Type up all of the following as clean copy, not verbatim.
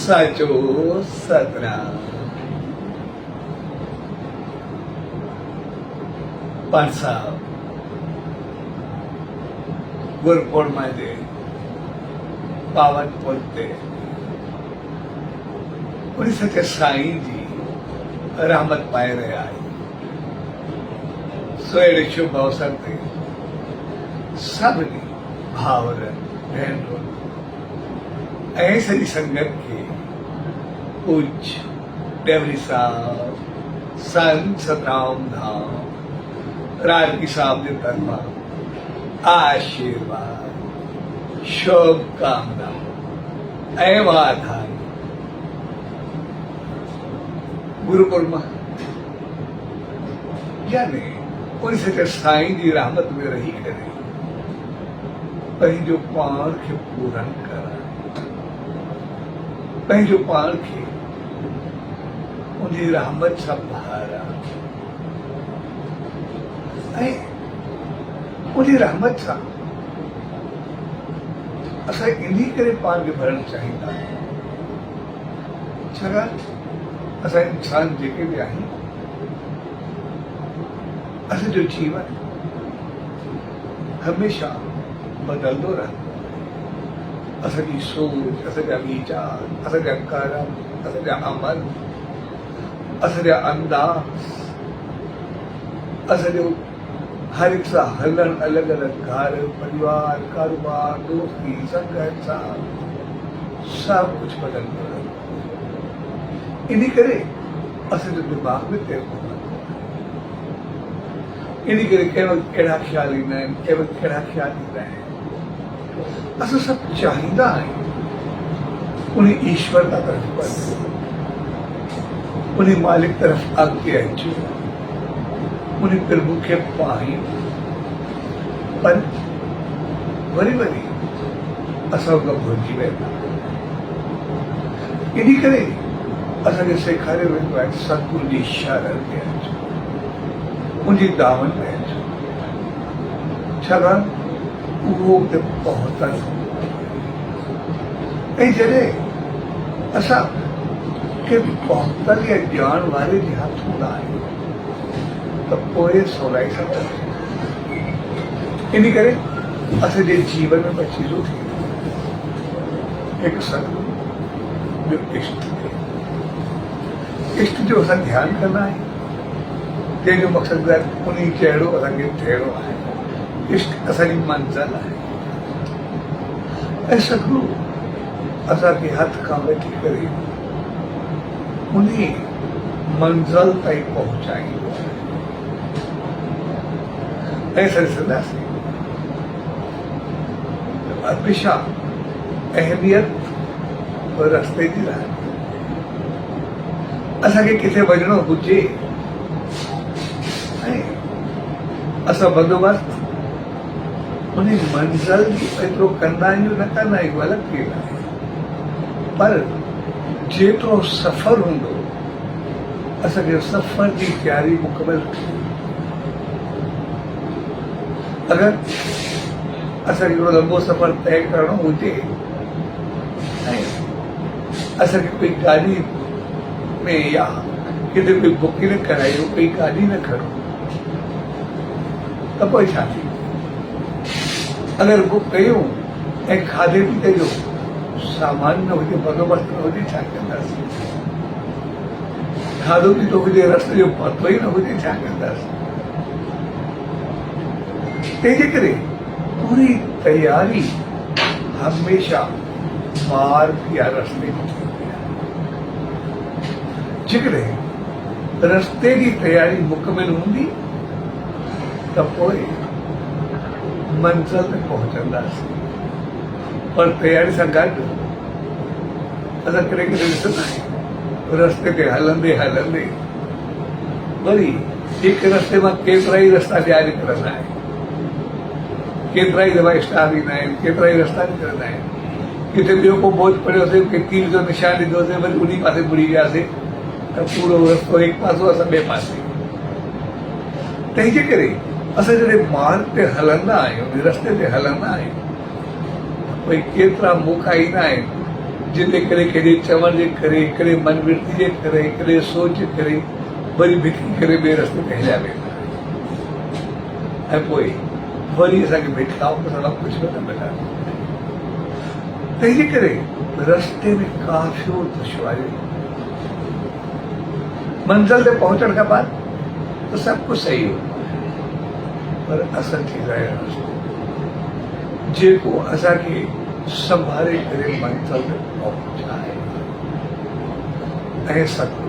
साचो सतनाम। पण साहब गुरपौर्णिमेचे पावन पोते उड़ीसा साईं जी रहमत पाए रहे आए। सोएड़े शुभ अवसर ते सबनी भावर बहनों ऐसी संगत के पूज्य डेवरी साहब संत सतराम धाम राजकी साहब ने तरफा आशीर्वाद शुभकामना एवं आधार गुरुपुरमा यानी उनसे के साईं जी रहमत में रही करे पंहिंजो पाण खे पूरन करा पंहिंजो पाण खे उनजी रहमत सां भरा ऐं उनजी रहमत सां असां इन्ही करे पाण खे भरणु चाहींदा आहियूं। छाकाणि असां इंसान जेके बि आहियूं असांजो जीवन हमेशा बदलंदो रहंदो आहे। असांजी सोच, असांजा वीचार, असांजा कर्म, असांजा अमल, असांजा अंदाज़, असांजो हर एक सां हलण, अलग अलग घर परिवार कारोबार दोस्ती संगत सां सब कुछ बदलंदो रहंदो। इन करे असांजो दिमाग़ में तेज़ पवंदो आहे। इन करे कंहिं वक़्तु कहिड़ा ख़्याल ईंदा आहिनि, कंहिं वक़्तु कहिड़ा ख़्याल ईंदा आहिनि। असां सभु चाहींदा आहियूं उन ईश्वरता तरफ़ वञूं, उन मालिक तरफ़ अॻिते अचूं, उन प्रभु खे पायूं, पर वरी वरी असां उन भुलिजी वेंदा। इन करे असांखे सेखारियो वेंदो आहे सतगुरू जी शरण में अचो, उनजी दामन में अचो। छाकाणि उहो उते पहुतल ऐं जॾहिं असां के पहुतल या ॼाण वारे जे हथ हूंदा आहियूं त पोइ सवलाई सां इन करे असांजे जीवन में ॿ चीज़ूं थींदियूं, हिकु सतगुरू, ॿियो इष्ट। इष्ट जो असां ध्यानु कंदा आहियूं जंहिंजो मक़सदु आहे उन जहिड़ो असांखे थियणो आहे। इष्ट असांजी मंज़िल आहे ऐं सतगुरू असांखे हथ खां वेठी करे उन मंज़िल ताईं पहुचाईंदो ऐं असां ॾिसंदासीं हमेशा अहमियत रस्ते जी रहंदी। असांखे किथे वञिणो हुजे ऐं असां बंदोबस्तु उन मंज़िल जी एतिरो कंदा आहियूं न कंदा आहियूं अलॻि ॻाल्हि आहे, पर जेतिरो सफ़र हूंदो असांखे सफ़र जी तयारी मुकमल थी। अगरि असांखे हिकिड़ो लंबो सफ़र तय करणो हुजे ऐं असांखे कोई गाॾी में या किथे कोई बुकिंग करायूं, कोई गाॾी न खणूं त पोइ छा थी? अगरि बुक कयूं ऐं खाधे पीते जो सामान न हुजे, बंदोबस्तु न हुजे, छा कंदासीं? खाधो पीतो हुजे, रस्ते जो पतो ई न हुजे, छा कंदासीं? तंहिंजे करे पूरी तयारी हमेशा मार्ग या रस्ते में थींदी आहे। जेकॾहिं रस्ते जी तयारी मुकमिल हूंदी त पोइ मंज़िल ते पहुचंदासीं। पर तयारी सां गॾु असां कॾहिं कॾहिं ॾिसंदा आहियूं रस्ते ते हलंदे हलंदे वरी हिकु रस्ते मां केतिरा ई रस्ता ॿिया निकिरंदा आहिनि, केतिरा ई दफ़ा स्टार ईंदा आहिनि, केतिरा ई रस्ता निकिरंदा आहिनि। किथे ॿियो को बोझ पड़ियोसीं, के तीर जो निशान ॾिनोसीं, वरी उन पासे मुड़ी वियासीं त पूरो रस्तो हिकु पासो, असां ॿिए पासे। तंहिंजे करे असां जॾहिं मार्ग ते हलंदा आहियूं, रस्ते ते हलंदा आहियूं, भई केतिरा मौक़ा ईंदा आहिनि जिते करे केॾे चवण जे करे कॾहिं मन वृत्ति जे करे कॾहिं सोच जे करे वरी भिटकी करे ॿिए रस्ते ते हलिया वेंदा ऐं पोइ वरी असांखे भिटकाओ सां कुझु न मिला। तंहिंजे करे रस्ते में काफ़ियो दुश्वारी, मंज़िल ते पहुचण खां बाद त सभु कुझु सही हो, पर असर थी रहियो जेको असांखे संभाले करे मंज़िल ते पहुचाए ऐं सभु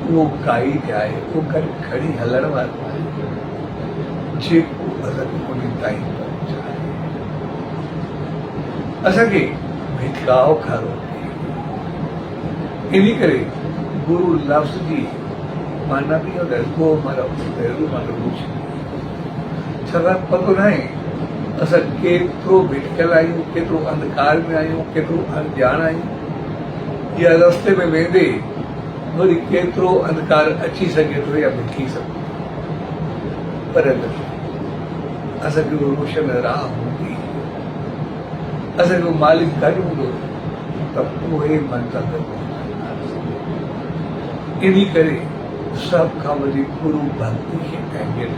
उहो गाइड आहे, उहो गॾु खड़ी हलण वारो आहे जेको असांखे उन ताईं पहुचाए, असांखे भिटकाओ खां रोके। इन करे गुरु लफ़्ज़ जी माना बि गो माना छाकाणि पतो न आहे असां केतिरो भिटकियल आहियूं, केतिरो अंधकार में आहियूं, केतिरो अनजान आहियूं, या रस्ते में वेंदे वरी केतिरो अंधकार अची सघे थो या भिटकी सघे, पर असांखे उहो रोशन राह हूंदी, असांजो मालिक गॾु हूंदो त उहे मंज़िल ते पहुचंदासीं। इन करे सभ खां वधीक गुरु भक्ति खे अहमियत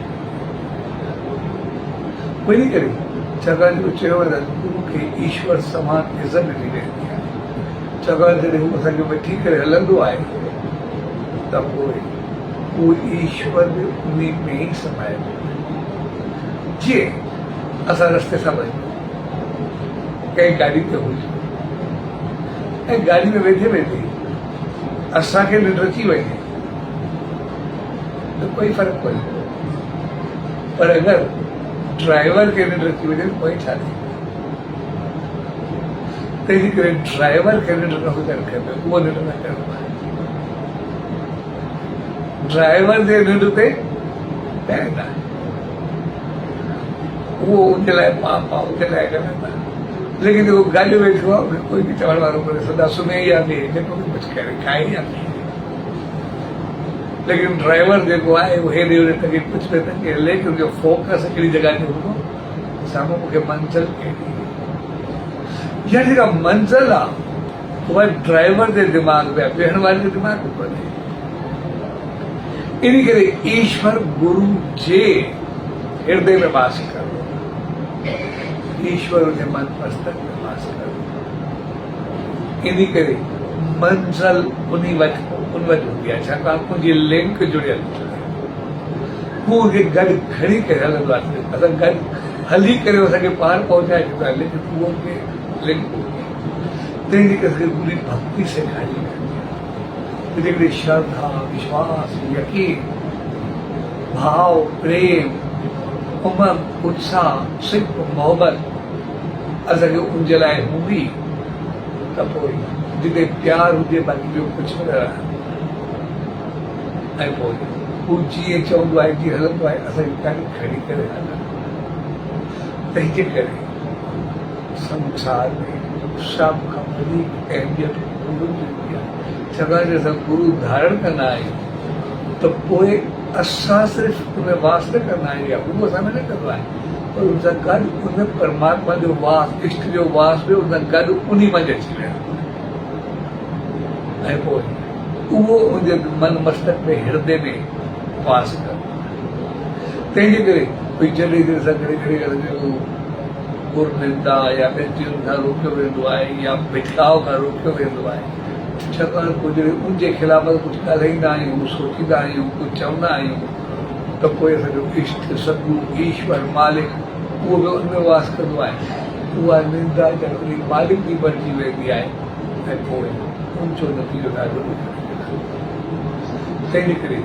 वञी करे, छाकाणि जो चयो आहे त गुरु खे ईश्वर समान इज़त ॾिनी वेंदी आहे, छाकाणि जॾहिं हू असांखे वठी करे हलंदो आहे त पोइ उहो ईश्वर बि उन में ई समाये। जीअं असां रस्ते सां वञूं, कंहिं गाॾी ते हुजूं ऐं गाॾी में वेठे वेठे असांखे निंड अची वञे त कोई फ़र्क़ु कोन्हे, पर अगरि ड्राइवर खे निंड अची वञे त कोई छा थिए। तंहिंजे करे ड्राइवर खे निंड न हुजणु खपे, उहो निंड न करिणो आहे। ड्राइवर जे निंड ते पैर आहे, उहो उनजे लाइ पाप आहे, उनजे लाइ ग़लति आहे। लेकिन जेको गाॾी वेठो आहे उन कोई बि चवण वारो कोन्हे, सदा सुम्हे या ॾे, जेको बि कुझु करे खाए या पीए। लेकिन ड्राइवर जेको आहे उहो हेॾे होॾे तंहिंखे कुझु पियो तंहिंखे हले कि उनजो फोकस हिकिड़ी जॻह ते हूंदो, साम्हूं मूंखे मंज़िल कहिड़ी, या जेका मंज़िल आहे उहा ड्राइवर जे दिमाग़ में आहे, वेहण वारे जे दिमाग़ में कोन्हे। इन करे ईश्वर गुरु जे हृदय में वास करो, ईश्वर उनजे मन मस्तक में वास करो। इन करे मंज़िल उन वटि हूंदी आहे, छाकाणि उनजी लिंक जुड़ियल हू उनखे गॾु खणी करे हलंदो आहे। असां गॾु हली करे असांखे पार पहुचाए चुका आहे, लेकिन उहो उनखे लिंक हूंदी आहे। तंहिंजे करे पूरी भक्ति सेखारी वेंदी आहे, हिकिड़ी श्रद्धा, विश्वास, यकीन, भाव, प्रेम, उमंग, उत्साह, सिक, मोहबत असांखे उनजे लाइ हूंदी त पोइ जिते प्यार हुजे बाक़ी ॿियो कुझु न आहे। ऐं पोइ हू जीअं चवंदो आहे, जीअं हलंदो आहे, असांखे गॾु खणी करे हलंदो। तंहिंजे करे संसार में सभ खां वधीक अहमियत गुरु जी हूंदी आहे, छाकाणि असां गुरु धारण कंदा आहियूं त पोइ असां सिर्फ़ु उन वास न कंदा आहियूं, या उहो असां में न कंदो आहे, पर उन सां गॾु उन परमात्मा जो वास, इष्ट जो वास बि उन सां गॾु उन मंझि अची वियो ऐं पोइ उहो उनजे मन मस्तक में हृदय में वास कंदो। तंहिंजे करे कोई जॾहिं जॾहिं सां घड़ी गुरु निंदा या व्यक्तियुनि खां रोकियो वेंदो आहे या भिटकाव खां रोकियो वेंदो आहे, छाकाणि पोइ जॾहिं उनजे ख़िलाफ़ कुझु ॻाल्हाईंदा आहियूं, सोचींदा आहियूं, कुझु चवंदा आहियूं त पोइ असांजो इष्ट सतगुरु ईश्वर मालिक उहो बि उनमें वास कंदो आहे। उहा निंदा जॾहिं मालिक जी बणिजी वेंदी आहे ऐं पोइ उनजो नतीजो ॾाढो तंहिंजे करे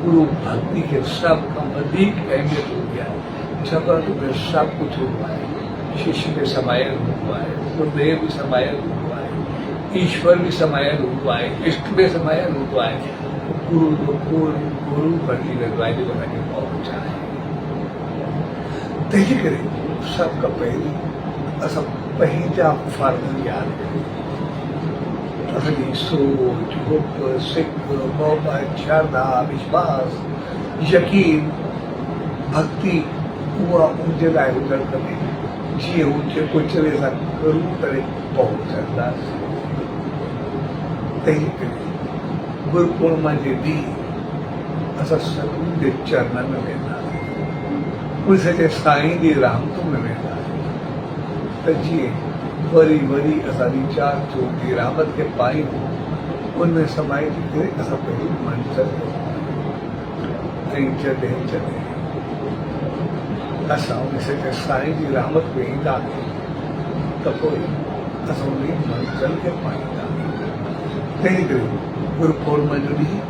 गुरु भक्ति खे सभ खां वधीक अहमियत हूंदी आहे, छाकाणि त सभु कुझु हूंदो आहे। शिष्य में समायल हूंदो आहे, गुरुदेव बि समायल हूंदो आहे, ईश्वर बि समायल हूंदो आहे, इष्ट में समायल हूंदो आहे। गुरु जो कोई गुरु बणिजी वेंदो आहे जेको असांखे पहुचाए। तंहिंजे करे सभ खां पहिरीं असां पंहिंजा फर्ज़ यादि कयूं, असांजी सोच, हुक, सिक, मोहबत, श्रद्धा, विश्वास, यकीन, भक्ति उहा उनजे लाइ हुजणु खपे जीअं हू जेको चवे असां करूं करे पहुचंदासीं। तंहिं करे गुरु पूर्णिमा जे ॾींहुं असां सभिनी जे चरणनि में वेंदासीं, उन सॼे साईं जी रहमतुनि में वेंदासीं त जीअं वरी वरी असां वीचार जो रहमत खे पायूं, उनमें समाई करे असां पंहिंजी मंज़िल ऐं जॾहिं जॾहिं असां उन सॼे साईं जी रहमत में ईंदासीं त पोइ असां उन मंज़िल खे पाईंदासीं। तंहिं करे गुरु पूर्णिमा जो ॾींहुं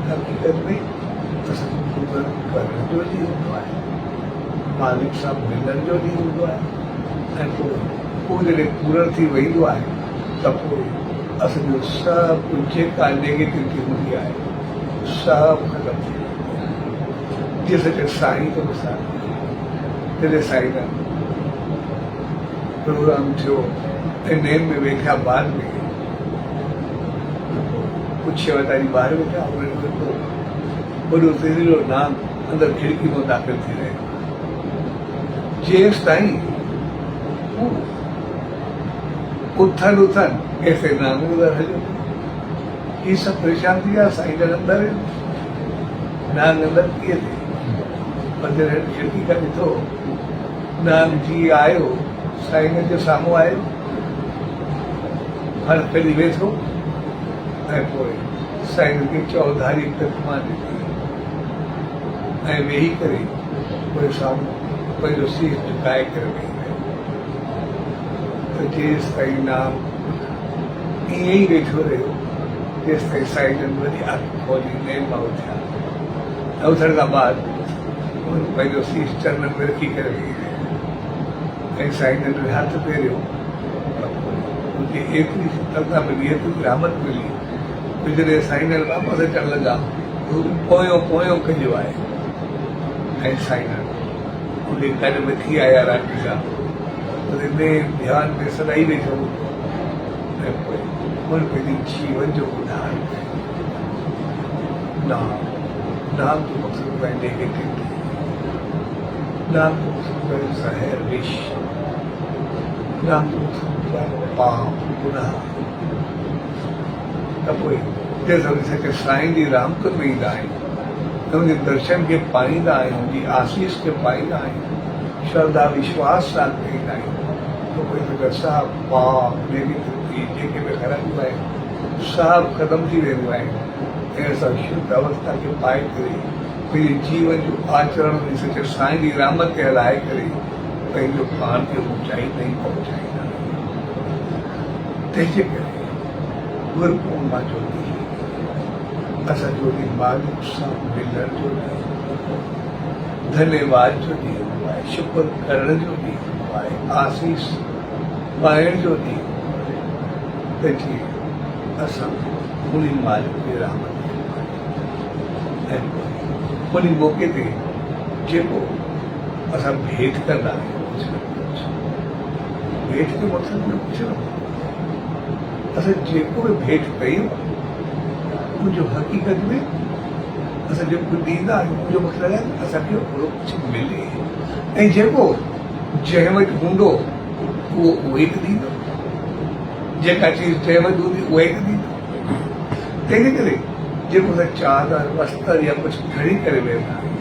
हक़ीक़त में असांजो पूजन करण जो ॾींहुं हूंदो आहे, मालिक सां मिलण जो ॾींहुं हूंदो आहे। ऐं पोइ उहो जॾहिं पूरण थी वेंदो आहे त पोइ असांजो सभु जेका नेगेटिविटी हूंदी आहे सभु ख़तमु थी वेंदी आहे। जीअं सॼे साईं जो मिसाल जॾहिं साईं जा प्रोग्राम थियो ऐं नेम में वेठा बाद में कुछ शेवादारी ॿाहिरि वेठा, उन्हनि वॾो ज़हरीलो नाम अंदरि खिड़की में दाख़िल थी रहियो। जेसि ताईं हू उथनि केसिताईं नाम अंदरि हलियो। ही सभु परेशान थी विया, साईं जन अंदरि नांग अंदरि कीअं थिए। पर जॾहिं खिड़की खां ॾिठो नांग जी आयो, साईं जे साम्हूं आयो, हर खड़ी वेठो ऐं पोइ साईं खे चौधारी प्रतिमा ॾिनी ऐं वेही करे पोइ साम्हूं पंहिंजो शीश झुकाए करे वेही रहियो। त जेसि ताईं नाम ईअं ई वेठो रहियो तेसि ताईं साईं जन वरी अखि खोली नेम उथिया ऐं उथण खां बाद पंहिंजो शीश चरणनि में रखी करे वेही रहियो ऐं साईं जन में हथ फेरियो। उनखे एतिरी शीतलता मिली, एतिरी रहमत मिली, जॾहिं साईं जन वापसि अचणु लॻा पोयों पोयों कयो आहे ऐं साईं जन उनजे गॾ में थी आया राति सां उनमें ध्यानु में सदाई वेठो ऐं पोइ उन पंहिंजी जीवन जो उदाहरण नाम जो मक़सदु आहे नेगेटिविटी, नाम जो मक़सदु आहे ज़हर विष, नाम जो मक़सदु आहे पाप गुनाह। त पोइ जंहिं सभु साईं जी रहमतुनि में ईंदा आहियूं, उनजे दर्शन खे पाईंदा आहियूं, उनजी आसीस खे पाईंदा आहियूं, श्रद्धा विश्वास सां ईंदा आहियूं, त पोइ हिनजो सभु पाप नेगेटिविटी जेके बि ख़राबियूं आहिनि सभु ख़तमु थी वेंदियूं आहिनि ऐं असां शुद्ध अवस्था खे पाए करे पंहिंजे जीवन जो आचरण में सचे साईं जी रहमत खे हलाए करे पंहिंजो पाण खे ऊचाई ताईं पहुचाईंदा आहियूं। तंहिंजे करे गुरु पूर्णिमा जो ॾींहुं असांजो ॾींहुं मालिक सां मिलण जो ॾींहुं, धन्यवाद जो ॾींहुं हूंदो आहे, शुक्र करण जो ॾींहुं हूंदो आहे, आसीस पाइण जो ॾींहुं। त जीअं असां उन मालिक जी रहमत ऐं उन मौक़े ते जेको असां भेंट कंदा आहियूं, भेंट जो मक़सदु न कुझु न, असां जेको बि भेंट कयूं उनजो हक़ीक़त में असां जेको ॾींदा आहियूं उनजो मतिलबु आहे असांखे ओहिड़ो कुझु मिले ऐं जेको जंहिं वटि हूंदो उहो उहे ई ॾींदो, जेका चीज़ जंहिं वटि हूंदी उहा ई ॾींदो। तंहिंजे करे जेको असां चादर वस्त्र या कुझु खणी करे वेंदा आहियूं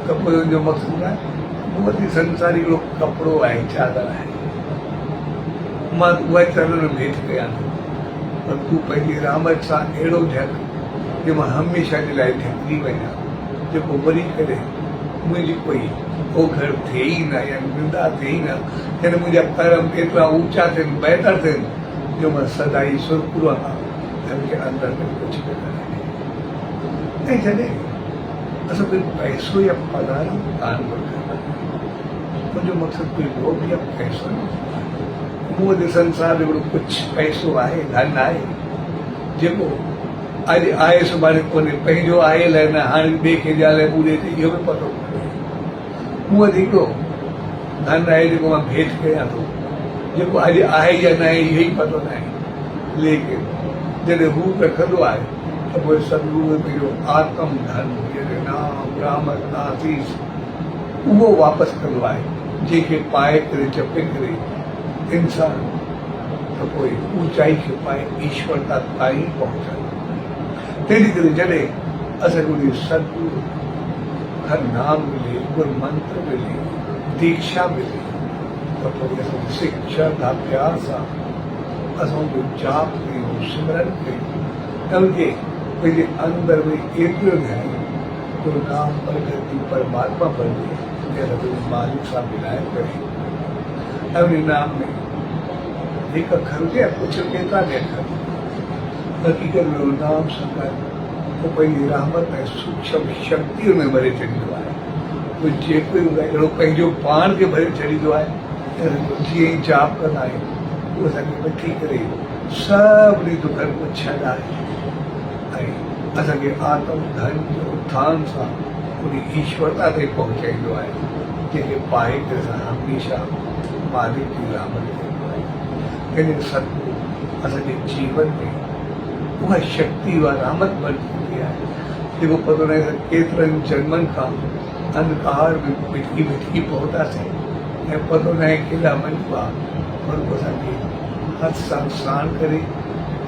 त पोइ हुनजो मक़सदु आहे मूं वटि संसारी हिकिड़ो कपिड़ो आहे, चादर आहे, मां उहा चरण में भेंट कयां थो, पर तूं पंहिंजी रहमत सां अहिड़ो ढक जो मां हमेशह जे लाइ ढकिजी वञा, जेको वरी करे मुंहिंजी कोई ओघड़ थिए ई न या निंदा थिए ई न, यानी मुंहिंजा कर्म एतिरा ऊचा थियनि, बहितर थियनि जो मां सदाई सुरपुर आहियां ऐं मुंहिंजे अंदरि में कुझु बि न रहे। ऐं जॾहिं असां कोई पैसो या पघार कान वठंदा, मुंहिंजो मक़सदु कोई लोभ या पैसो न हूंदो आहे। मूं वटि संसार में हिकिड़ो कुझु पैसो आहे, धन आहे, जेको अॼु आहे सुभाणे कोन्हे, पंहिंजो आहे लाइ न, हाणे ॿिए खे ॼाणे ॿूॾे ते इहो बि पतो कोन्हे। मूं वटि हिकिड़ो धन आहे जेको मां भेंट कयां थो, जेको अॼु आहे या न आहे इहो ई पतो न आहे, लेकिन जॾहिं हू रखंदो आहे त पोइ सतगुरू पंहिंजो आत्म धन, नाम राम आसीस, उहो वापसि कंदो आहे जेके पाए करे जपे करे इंसान तो कोई ऊंचाई खे पाए ईश्वरता ताईं पहुंचंदो। तंहिंजे करे जॾहिं असांखे सदगुरु खां नाम मिले, गुरु मंत्र मिले, दीक्षा मिले, तो पोइ असां शिक्षा का प्यार सां असांजो जाप कयूं, सिमरन कयूं, त उनखे पंहिंजे अंदर में एतिरो ध्यानु तो नाम प्रगति परमात्मा बने जैसे मालिक सां मिलाए करे ऐं उन नाम में हिकु अखर हुजे कुछ केतिरा बि अखर हक़ीक़त में उहो नाम सां वो पंहिंजी रहमत ऐं सूक्ष्म शक्ति में भरे छॾींदो आहे। उहो जेको अहिड़ो पंहिंजो पाण खे भरे छॾींदो आहे। जीअं ई जाप कंदा आहियूं उहो असांखे वठी करे सभिनी दुखनि को छॾाए ऐं असांखे आत्म धन जो उत्थान सां उन ईश्वरता ते पहुचाईंदो आहे, जंहिंखे पाए करे असां हमेशह मालिक जी रहमत कंदो आहे। इन सदगुरु असांजे जीवन में उहा शक्ति उहा रहमत बनी थींदी आहे जेको पतो न आहे केतिरनि जन्मनि खां अंधकार में मिटकी मिटकी पहुतासीं ऐं पतो न आहे केॾा वञिबो आहे, पर पोइ असांखे हथ सां सनानु करे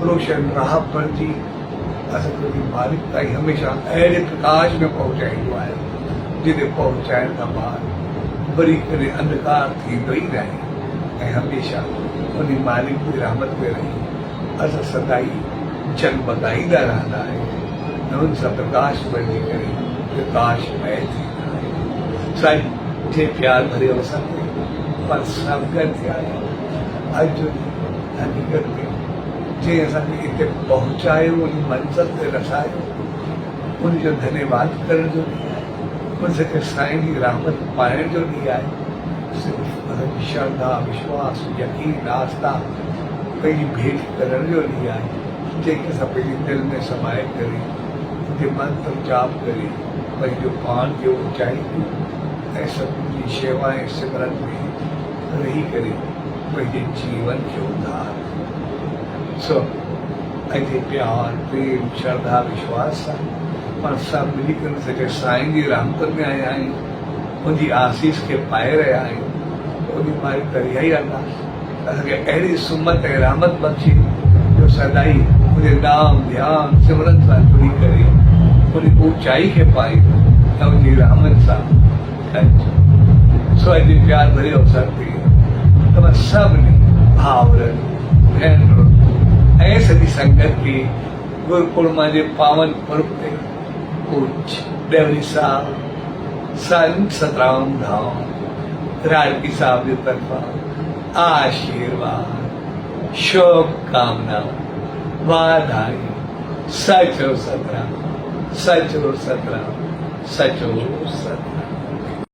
रोशन राह भरिजी असांखे मालिक ताईं हमेशह अहिड़े प्रकाश में पहुचाईंदो आहे जिते पहुचाइण खां बाद वरी करे अंधकार थींदो ई रहे ऐं हमेशह उन मालिक जी रहमत में रही असां सदाई जगमगाईंदा रहंदा आहियूं ऐं उन सां प्रकाश बणी करे प्रकाशमय थींदा आहियूं। साईं जे प्यार भरे अवसर ते पर सभु गॾु थिया आहियूं। अॼु जो हक़ीक़त में जे असांखे हिते पहुचायो उन मंज़िल ते रसायो उनजो धन्यवाद करण जो ॾींहुं आहे। उनखे साईं जी रहमत पाइण जो ॾींहुं आहे। सिर्फ़ु असांजी श्रद्धा विश्वास यकीन आस्था पंहिंजी भेट करण जो ॾींहुं आहे, जंहिंखे असां पंहिंजे दिलि में समाए करे उनखे मंत्र जाप करे पंहिंजो पाण खे ऊचाईंदियूं ऐं सभिनी जी शेवा ऐं सिमरन में रही करे पंहिंजे जीवन खे उधार सो ऐसे प्यार प्रेम श्रद्धा विश्वास सां पाण सभु मिली करे सॼे साईं जी रहमत में आया आहियूं, उनजी आसीस खे पाए रहिया आहियूं। उन मारी त इहा ई अरदास असांखे अहिड़ी सुमत ऐं रहमत बख़्शे जो सदाई उनजे नाम ध्यान सिमरन सां जुड़ी करे उन ऊचाई खे पाए ऐं उनजी रहमत सां सो अॼु प्यार भरे अवसर ते तव्हां सभिनी भाउरनि भेनरुनि ऐं सॼी संगत खे गुरु पूर्णिमा जे पावन पर्व ते पूज्य ॾेवरी साहिब संत सतराम धाम राजकी साहिब जे तरफ़ां आशीर्वाद शुभकामना वाधायूं। सचो सतराम, सचो सतराम, सचो सतराम।